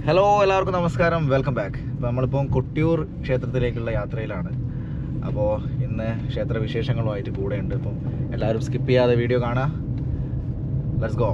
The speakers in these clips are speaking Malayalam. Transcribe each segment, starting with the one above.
ഹലോ, എല്ലാവർക്കും നമസ്കാരം. Welcome back. അപ്പോൾ നമ്മളിപ്പം കൊട്ടിയൂർ ക്ഷേത്രത്തിലേക്കുള്ള യാത്രയിലാണ്. അപ്പോൾ ഇന്ന് ക്ഷേത്ര വിശേഷങ്ങളുമായിട്ട് കൂടെയുണ്ട്. അപ്പം എല്ലാവരും സ്കിപ്പ് ചെയ്യാതെ വീഡിയോ കാണാം. Let's go.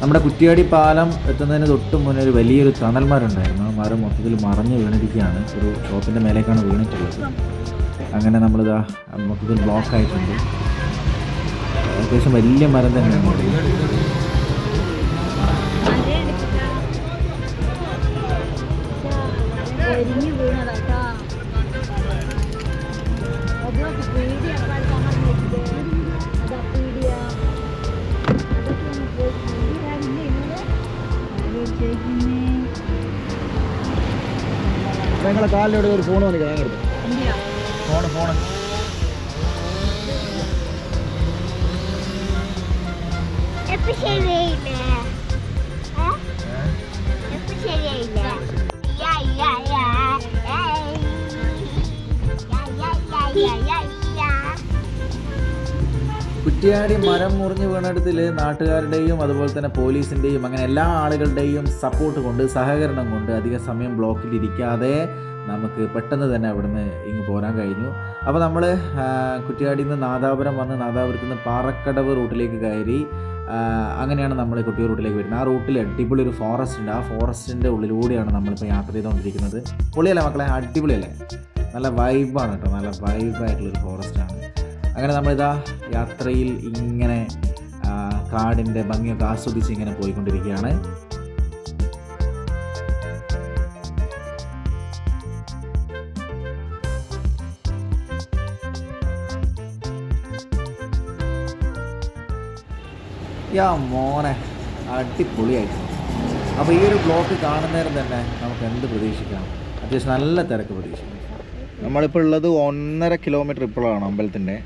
നമ്മുടെ കുറ്റിയാടി പാലം എത്തുന്നതിന് തൊട്ട് മുന്നേ ഒരു വലിയൊരു തണൽ മരം ഉണ്ടായിരുന്നു. ആ മരം മൊത്തത്തിൽ മറഞ്ഞ് വീണിരിക്കുകയാണ്. ഒരു ഷോപ്പിൻ്റെ മേലേക്കാണ് വീണിട്ടുള്ളത്. അങ്ങനെ നമ്മളിതാ മൊത്തത്തിൽ ബ്ലോക്ക് ആയിട്ടുണ്ട്. അത്യാവശ്യം വലിയ മരം തന്നെയാണ്. ഞങ്ങളെ കാലിലൂടെ ഒരു ഫോൺ വന്നിട്ട് ഞാൻ എടുത്തു. ഫോണ് കുറ്റിയാടി മരം മുറിഞ്ഞ് വീണിടത്തിൽ നാട്ടുകാരുടെയും അതുപോലെ തന്നെ പോലീസിൻ്റെയും അങ്ങനെ എല്ലാ ആളുകളുടെയും സപ്പോർട്ട് കൊണ്ട്, സഹകരണം കൊണ്ട് അധിക സമയം ബ്ലോക്കിലിരിക്കാതെ നമുക്ക് പെട്ടെന്ന് തന്നെ അവിടുന്ന് ഇങ്ങ് പോരാൻ കഴിഞ്ഞു. അപ്പോൾ നമ്മൾ കുറ്റിയാടിയിൽ നിന്ന് നാദാപുരം വന്ന് നാദാപുരത്ത് നിന്ന് പാറക്കടവ് റൂട്ടിലേക്ക് കയറി അങ്ങനെയാണ് നമ്മൾ കൊട്ടിയൂർ റൂട്ടിലേക്ക് വരുന്നത്. ആ റൂട്ടിൽ അടിപൊളി ഒരു ഫോറസ്റ്റ് ഉണ്ട്. ആ ഫോറസ്റ്റിൻ്റെ ഉള്ളിലൂടെയാണ് നമ്മളിപ്പോൾ യാത്ര ചെയ്തുകൊണ്ടിരിക്കുന്നത്. പൊളിയല്ലേ മക്കളെ? അടിപൊളിയല്ലേ? നല്ല വൈബാണ് കേട്ടോ. നല്ല വൈബായിട്ടുള്ളൊരു ഫോറസ്റ്റാണ്. അങ്ങനെ നമ്മളിതാ യാത്രയിൽ ഇങ്ങനെ കാടിൻ്റെ ഭംഗിയൊക്കെ ആസ്വദിച്ച് ഇങ്ങനെ പോയിക്കൊണ്ടിരിക്കുകയാണ്. യാ മോനെ, അടിപൊളിയായിട്ട്. അപ്പോൾ ഈ ഒരു ബ്ലോക്ക് കാണുന്നേരം തന്നെ നമുക്ക് എന്ത് പ്രതീക്ഷിക്കാം? അത്യാവശ്യം നല്ല തിരക്ക് പ്രതീക്ഷിക്കാം. നമ്മളിപ്പോൾ ഉള്ളത് 1.5 കിലോമീറ്റർ ഇപ്പോഴാണ് അമ്പലത്തിൻ്റെ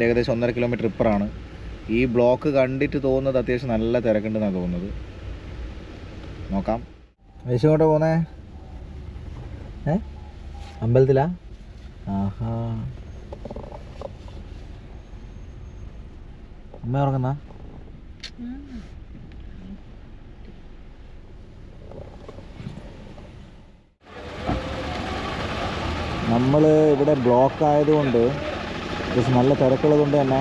ഏകദേശം 1.5 കിലോമീറ്റർ ഇപ്പറാണ്. ഈ ബ്ലോക്ക് കണ്ടിട്ട് തോന്നുന്നത് അത്യാവശ്യം നല്ല തിരക്കുണ്ടെന്നാണ് തോന്നുന്നത്. നോക്കാം. യേശുങ്ങോട്ടാ പോന്നേ? അമ്പലത്തിലാ? ആഹാ, അമ്മ ഉറങ്ങുന്ന? നമ്മൾ ഇവിടെ ബ്ലോക്ക് ആയതുകൊണ്ട് അത്യാവശ്യം നല്ല തിരക്കുള്ളത് കൊണ്ട് തന്നെ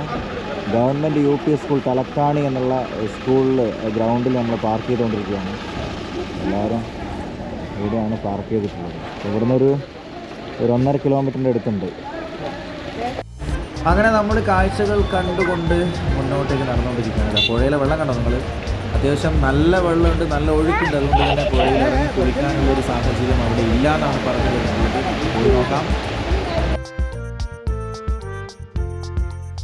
ഗവൺമെൻറ് UP സ്കൂൾ തലക്കാണി എന്നുള്ള സ്കൂളിൽ ഗ്രൗണ്ടിൽ നമ്മൾ പാർക്ക് ചെയ്തുകൊണ്ടിരിക്കുകയാണ്. എല്ലാവരും ഇവിടെയാണ് പാർക്ക് ചെയ്തിട്ടുള്ളത്. ഇവിടുന്ന് ഒരു 1.5 കിലോമീറ്ററിൻ്റെ അടുത്തുണ്ട്. അങ്ങനെ നമ്മൾ കാഴ്ചകൾ കണ്ടുകൊണ്ട് മുന്നോട്ടേക്ക് നടന്നുകൊണ്ടിരിക്കുകയാണ്. പുഴയിലെ വെള്ളം കണ്ടോ നിങ്ങൾ? അത്യാവശ്യം നല്ല വെള്ളമുണ്ട്, നല്ല ഒഴുക്കുണ്ട്. അതുകൊണ്ട് തന്നെ പുഴയിൽ ഇറങ്ങി കുളിക്കാനുള്ളൊരു സാഹചര്യം അവിടെ ഇല്ല എന്നാണ് പറഞ്ഞു തരുന്നത്. പോയി നോക്കാം.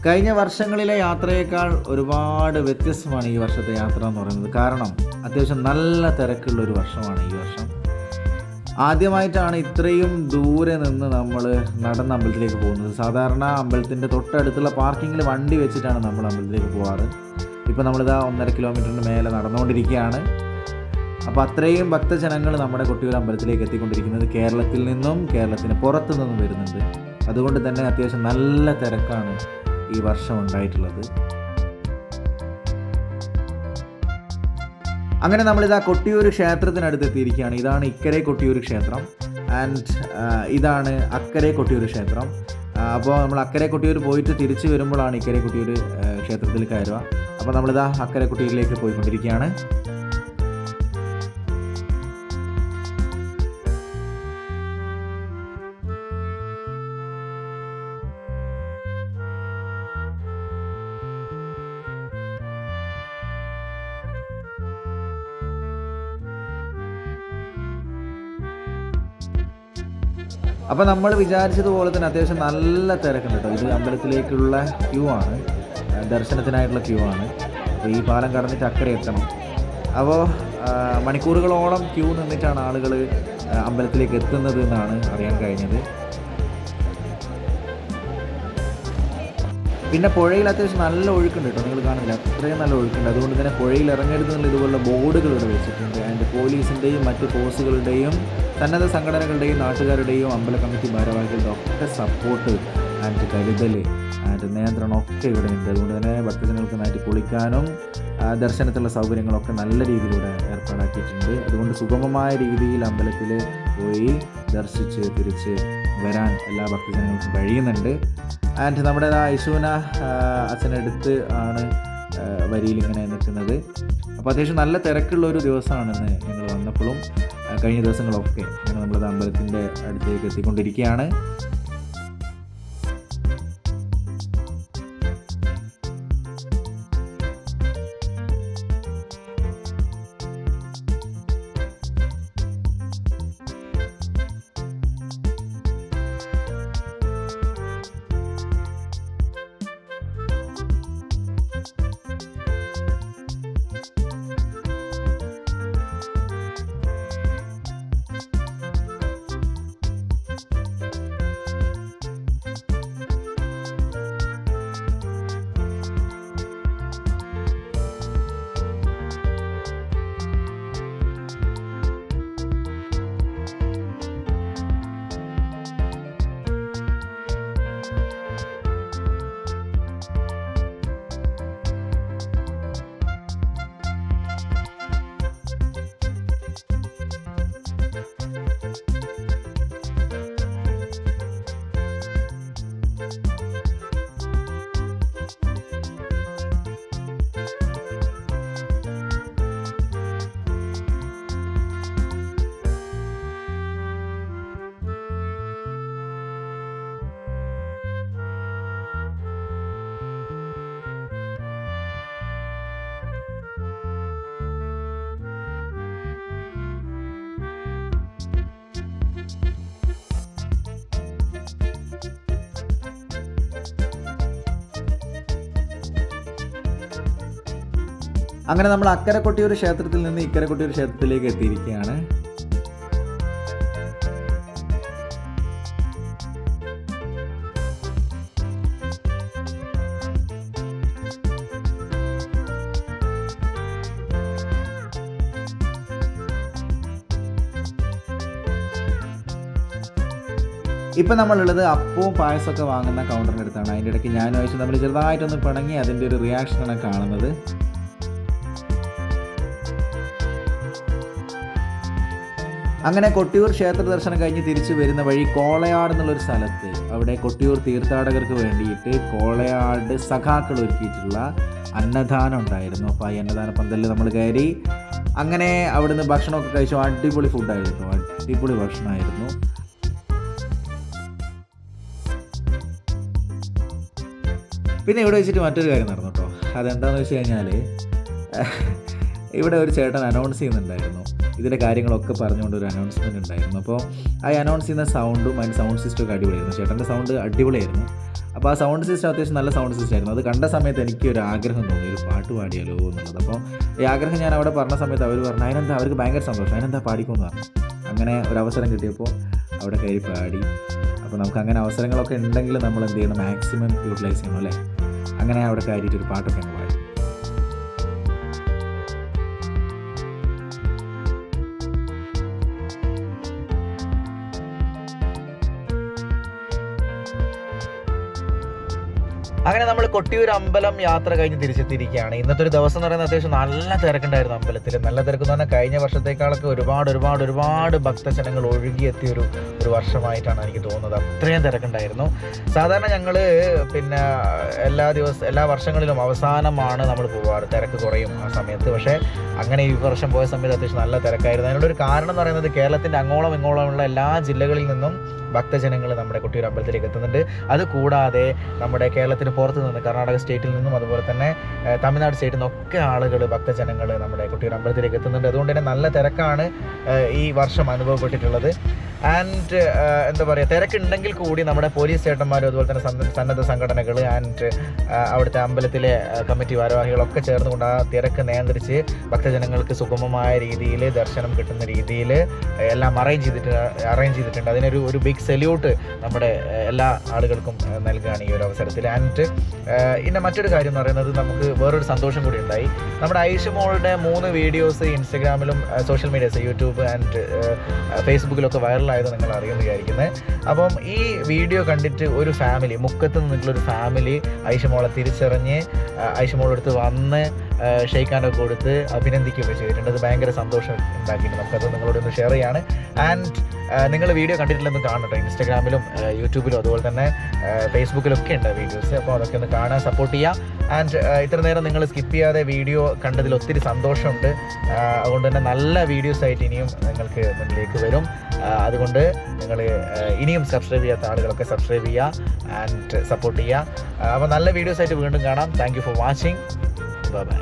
കഴിഞ്ഞ വർഷങ്ങളിലെ യാത്രയേക്കാൾ ഒരുപാട് വ്യത്യസ്തമാണ് ഈ വർഷത്തെ യാത്ര എന്ന് പറയുന്നത്. കാരണം അത്യാവശ്യം നല്ല തിരക്കുള്ളൊരു വർഷമാണ് ഈ വർഷം. ആദ്യമായിട്ടാണ് ഇത്രയും ദൂരെ നിന്ന് നമ്മൾ നടന്ന അമ്പലത്തിലേക്ക് പോകുന്നത്. സാധാരണ അമ്പലത്തിൻ്റെ തൊട്ടടുത്തുള്ള പാർക്കിങ്ങിൽ വണ്ടി വെച്ചിട്ടാണ് നമ്മൾ അമ്പലത്തിലേക്ക് പോകാറ്. ഇപ്പോൾ നമ്മളിതാ 1.5 കിലോമീറ്ററിന് മേലെ നടന്നുകൊണ്ടിരിക്കുകയാണ്. അപ്പോൾ അത്രയും ഭക്തജനങ്ങൾ നമ്മുടെ കൊട്ടിയൂർ അമ്പലത്തിലേക്ക് എത്തിക്കൊണ്ടിരിക്കുന്നത് കേരളത്തിൽ നിന്നും കേരളത്തിന് പുറത്തു നിന്നും വരുന്നുണ്ട്. അതുകൊണ്ട് തന്നെ അത്യാവശ്യം നല്ല തിരക്കാണ് ഈ വർഷം ഉണ്ടായിട്ടുള്ളത്. അങ്ങനെ നമ്മളിതാ കൊട്ടിയൂർ ക്ഷേത്രത്തിനടുത്ത് എത്തിയിരിക്കുകയാണ്. ഇതാണ് ഇക്കരെ കൊട്ടിയൂർ ക്ഷേത്രം ആൻഡ് ഇതാണ് അക്കരെ കൊട്ടിയൂർ ക്ഷേത്രം. അപ്പോൾ നമ്മൾ അക്കരെ കൊട്ടിയൂർ പോയിട്ട് തിരിച്ചു വരുമ്പോഴാണ് ഇക്കരെ കൊട്ടിയൂർ ക്ഷേത്രത്തിൽ കയറുക. അപ്പോൾ നമ്മളിതാ അക്കരെ കൊട്ടിയൂരിലേക്ക് പോയിക്കൊണ്ടിരിക്കുകയാണ്. അപ്പോൾ നമ്മൾ വിചാരിച്ചതുപോലെ തന്നെ അത്യാവശ്യം നല്ല തിരക്കുണ്ട് കേട്ടോ. ഇത് അമ്പലത്തിലേക്കുള്ള ക്യൂ ആണ്, ദർശനത്തിനായിട്ടുള്ള ക്യൂ ആണ്. അപ്പോൾ ഈ പാലം കടന്നിട്ട് അക്കരെ എത്തണം. അപ്പോൾ മണിക്കൂറുകളോളം ക്യൂ നിന്നിട്ടാണ് ആളുകൾ അമ്പലത്തിലേക്ക് എത്തുന്നത് എന്നാണ് അറിയാൻ കഴിഞ്ഞത്. പിന്നെ പുഴയിൽ അത്യാവശ്യം നല്ല ഒഴുക്കുണ്ട് കേട്ടോ. നിങ്ങൾ കാണില്ല, അത്രയും നല്ല ഒഴുക്കുണ്ട്. അതുകൊണ്ട് തന്നെ പുഴയിൽ ഇറങ്ങരുതെന്നുള്ള ഇതുപോലുള്ള ബോർഡുകൾ ഇവിടെ വെച്ചിട്ടുണ്ട്. അതിൻ്റെ പോലീസിൻ്റെയും മറ്റ് ഫോഴ്സുകളുടെയും സന്നദ്ധ സംഘടനകളുടെയും നാട്ടുകാരുടെയും അമ്പല കമ്മിറ്റി ഭാരവാഹികളുടെ ഒക്കെ സപ്പോർട്ട് ആൻഡ് കരുതൽ ആൻഡ് നിയന്ത്രണമൊക്കെ ഇവിടെ ഉണ്ട്. അതുകൊണ്ട് തന്നെ ഭക്തജനങ്ങൾക്ക് നന്നായിട്ട് കുളിക്കാനും ദർശനത്തിലുള്ള സൗകര്യങ്ങളൊക്കെ നല്ല രീതിയിലൂടെ ഏർപ്പാടാക്കിയിട്ടുണ്ട്. അതുകൊണ്ട് സുഗമമായ രീതിയിൽ അമ്പലത്തിൽ പോയി ദർശിച്ച് തിരിച്ച് വരാൻ എല്ലാ ഭക്തജനങ്ങൾക്കും കഴിയുന്നുണ്ട്. ആൻഡ് നമ്മുടെ ഐശൂന അച്ഛനടുത്ത് ആണ് വരിയിൽ ഇങ്ങനെ നിൽക്കുന്നത്. അപ്പോൾ അത്യാവശ്യം നല്ല തിരക്കുള്ള ഒരു ദിവസമാണെന്ന് ഞങ്ങൾ വന്നപ്പോഴും കഴിഞ്ഞ ദിവസങ്ങളൊക്കെ ഇങ്ങനെ നമ്മളത് അമ്പലത്തിൻ്റെ അടുത്തേക്ക് എത്തിക്കൊണ്ടിരിക്കുകയാണ്. അങ്ങനെ നമ്മൾ അക്കരെ കൊട്ടിയൂർ ക്ഷേത്രത്തിൽ നിന്ന് ഇക്കരെ കൊട്ടിയൂർ ക്ഷേത്രത്തിലേക്ക് എത്തിയിരിക്കുകയാണ്. ഇപ്പം നമ്മളുള്ളത് അപ്പവും പായസമൊക്കെ വാങ്ങുന്ന കൗണ്ടറിൻ്റെ അടുത്താണ്. അതിൻ്റെ ഇടയ്ക്ക് ഞാനും ആവശ്യം നമ്മൾ ചെറുതായിട്ടൊന്ന് പിണങ്ങി അതിൻ്റെ ഒരു റിയാക്ഷനാണ് കാണുന്നത്. അങ്ങനെ കൊട്ടിയൂർ ക്ഷേത്ര ദർശനം കഴിഞ്ഞ് തിരിച്ചു വരുന്ന വഴി കോളയാട് എന്നുള്ളൊരു സ്ഥലത്ത് അവിടെ കൊട്ടിയൂർ തീർത്ഥാടകർക്ക് വേണ്ടിയിട്ട് കോളയാട് സഖാക്കൾ ഒരുക്കിയിട്ടുള്ള അന്നദാനം ഉണ്ടായിരുന്നു. അപ്പോൾ ഈ അന്നദാന പന്തലിൽ നമ്മൾ കയറി അങ്ങനെ അവിടുന്ന് ഭക്ഷണമൊക്കെ കഴിച്ചു. അടിപൊളി ഫുഡായിരുന്നു, അടിപൊളി ഭക്ഷണമായിരുന്നു. പിന്നെ ഇവിടെ വെച്ചിട്ട് മറ്റൊരു കാര്യം നടന്നു കേട്ടോ. അതെന്താണെന്ന് വെച്ച് കഴിഞ്ഞാൽ ഇവിടെ ഒരു ചേട്ടൻ അനൗൺസ് ചെയ്യുന്നുണ്ടായിരുന്നു. ഇതിൻ്റെ കാര്യങ്ങളൊക്കെ പറഞ്ഞുകൊണ്ട് ഒരു അനൗൺസ്മെൻറ്റ് ഉണ്ടായിരുന്നു. അപ്പോൾ ആ അനൗൺസ് ചെയ്യുന്ന സൗണ്ടും അതിൻ്റെ സൗണ്ട് സിസ്റ്റം ഒക്കെ അടിപൊളിയായിരുന്നു. ചേട്ടൻ്റെ സൗണ്ട് അടിപൊളിയായിരുന്നു. അപ്പോൾ ആ സൗണ്ട് സിസ്റ്റം അത്യാവശ്യം നല്ല സൗണ്ട് സിസ്റ്റം ആയിരുന്നു. അത് കണ്ട സമയത്ത് എനിക്ക് ഒരു ആഗ്രഹം തോന്നി, ഒരു പാട്ട് പാടിയാലോ എന്നുള്ളത്. അപ്പോൾ ഈ ആഗ്രഹം ഞാൻ അവിടെ പറഞ്ഞ സമയത്ത് അവർ പറഞ്ഞു അതിനെന്താ, അവർക്ക് ഭയങ്കര സന്തോഷം, അതിനെന്താ പാടിക്കുമെന്ന് പറഞ്ഞു. അങ്ങനെ ഒരു അവസരം കിട്ടിയപ്പോൾ അവിടെ കയറി പാടി. അപ്പോൾ നമുക്ക് അങ്ങനെ അവസരങ്ങളൊക്കെ ഉണ്ടെങ്കിൽ നമ്മൾ എന്ത് ചെയ്യണം, മാക്സിമം യൂട്ടിലൈസ് ചെയ്യണം അല്ലേ. അങ്ങനെ അവിടെ കയറിയിട്ടൊരു പാട്ടൊക്കെ അങ്ങ് പാടി. അങ്ങനെ നമ്മൾ കൊട്ടിയൂർ അമ്പലം യാത്ര കഴിഞ്ഞ് തിരിച്ചെത്തിയിരിക്കുകയാണ്. ഇന്നത്തെ ഒരു ദിവസം എന്ന് പറയുന്നത് അത്യാവശ്യം നല്ല തിരക്കുണ്ടായിരുന്നു അമ്പലത്തിൽ. നല്ല തിരക്കെന്ന് പറഞ്ഞാൽ കഴിഞ്ഞ വർഷത്തേക്കാളൊക്കെ ഒരുപാട് ഭക്തജനങ്ങൾ ഒഴുകിയെത്തിയൊരു വർഷമായിട്ടാണ് എനിക്ക് തോന്നുന്നത്. അത്രയും തിരക്കുണ്ടായിരുന്നു. സാധാരണ ഞങ്ങൾ പിന്നെ എല്ലാ വർഷങ്ങളിലും അവസാനമാണ് നമ്മൾ പോവാറ്, തിരക്ക് കുറയും ആ സമയത്ത്. പക്ഷേ അങ്ങനെ ഈ വർഷം പോയ സമയത്ത് അത്യാവശ്യം നല്ല തിരക്കായിരുന്നു. അതിനുള്ളൊരു കാരണം എന്ന് പറയുന്നത് കേരളത്തിൻ്റെ അങ്ങോളം ഇങ്ങോളമുള്ള എല്ലാ ജില്ലകളിൽ നിന്നും ഭക്തജനങ്ങൾ നമ്മുടെ കൊട്ടിയൂർ അമ്പലത്തിലേക്ക് എത്തുന്നുണ്ട്. അതുകൂടാതെ നമ്മുടെ കേരളത്തിന് പുറത്ത് നിന്ന് കർണാടക സ്റ്റേറ്റിൽ നിന്നും അതുപോലെ തന്നെ തമിഴ്നാട് സ്റ്റേറ്റിൽ നിന്നൊക്കെ ആളുകൾ ഭക്തജനങ്ങൾ നമ്മുടെ കൊട്ടിയൂർ അമ്പലത്തിലേക്ക് എത്തുന്നുണ്ട്. അതുകൊണ്ട് തന്നെ നല്ല തിരക്കാണ് ഈ വർഷം അനുഭവപ്പെട്ടിട്ടുള്ളത്. ആൻഡ് എന്താ പറയുക, തിരക്കുണ്ടെങ്കിൽ കൂടി നമ്മുടെ പോലീസ് ചേട്ടന്മാരും അതുപോലെ തന്നെ സന്നദ്ധ സംഘടനകൾ ആൻഡ് അവിടുത്തെ അമ്പലത്തിലെ കമ്മിറ്റി ഭാരവാഹികളൊക്കെ ചേർന്നുകൊണ്ട് ആ തിരക്ക് നിയന്ത്രിച്ച് ഭക്തജനങ്ങൾക്ക് സുഗമമായ രീതിയിൽ ദർശനം കിട്ടുന്ന രീതിയിൽ എല്ലാം അറേഞ്ച് ചെയ്തിട്ടുണ്ട്. അതിനൊരു ബിഗ് ബിഗ് സല്യൂട്ട് നമ്മുടെ എല്ലാ ആളുകൾക്കും നൽകുകയാണ് ഈ ഒരു അവസരത്തിൽ. ആൻഡ് പിന്നെ മറ്റൊരു കാര്യം എന്ന് പറയുന്നത് നമുക്ക് വേറൊരു സന്തോഷം കൂടി ഉണ്ടായി. നമ്മുടെ ഐഷുമോളുടെ 3 വീഡിയോസ് ഇൻസ്റ്റഗ്രാമിലും സോഷ്യൽ മീഡിയാസ് യൂട്യൂബ് ആൻഡ് ഫേസ്ബുക്കിലൊക്കെ വൈറലായത് നിങ്ങൾ അറിയുമെന്ന് വിചാരിക്കുന്നത്. അപ്പം ഈ വീഡിയോ കണ്ടിട്ട് ഒരു ഫാമിലി, മുക്കത്ത് നിന്നിട്ടുള്ളൊരു ഫാമിലി ഐഷുമോളെ തിരിച്ചറിഞ്ഞ് ഐഷുമോളെടുത്ത് വന്ന് ഷെയ്ക്ക് ഹാൻഡൊക്കെ കൊടുത്ത് അഭിനന്ദിക്കുകയൊക്കെ ചെയ്തിട്ടുണ്ട്. അത് ഭയങ്കര സന്തോഷം ഉണ്ടാക്കിയിട്ട് നമുക്കത് നിങ്ങളോടൊന്ന് ഷെയർ ചെയ്യാണ്. ആൻഡ് നിങ്ങൾ വീഡിയോ കണ്ടിട്ടില്ലെന്ന് കാണട്ടോ. ഇൻസ്റ്റാഗ്രാമിലും യൂട്യൂബിലും അതുപോലെ തന്നെ ഫേസ്ബുക്കിലൊക്കെ ഉണ്ട് വീഡിയോസ്. അപ്പോൾ അതൊക്കെ ഒന്ന് കാണാൻ സപ്പോർട്ട് ചെയ്യുക. ആൻഡ് ഇത്ര നേരം നിങ്ങൾ സ്കിപ്പ് ചെയ്യാതെ വീഡിയോ കണ്ടതിൽ ഒത്തിരി സന്തോഷമുണ്ട്. അതുകൊണ്ട് തന്നെ നല്ല വീഡിയോസ് ആയിട്ട് ഇനിയും നിങ്ങൾക്ക് മുന്നിലേക്ക് വരും. അതുകൊണ്ട് നിങ്ങൾ ഇനിയും സബ്സ്ക്രൈബ് ചെയ്യാത്ത ആളുകളൊക്കെ സബ്സ്ക്രൈബ് ചെയ്യുക ആൻഡ് സപ്പോർട്ട് ചെയ്യുക. അപ്പോൾ നല്ല വീഡിയോസ് ആയിട്ട് വീണ്ടും കാണാം. Thank you for watching. Bye bye.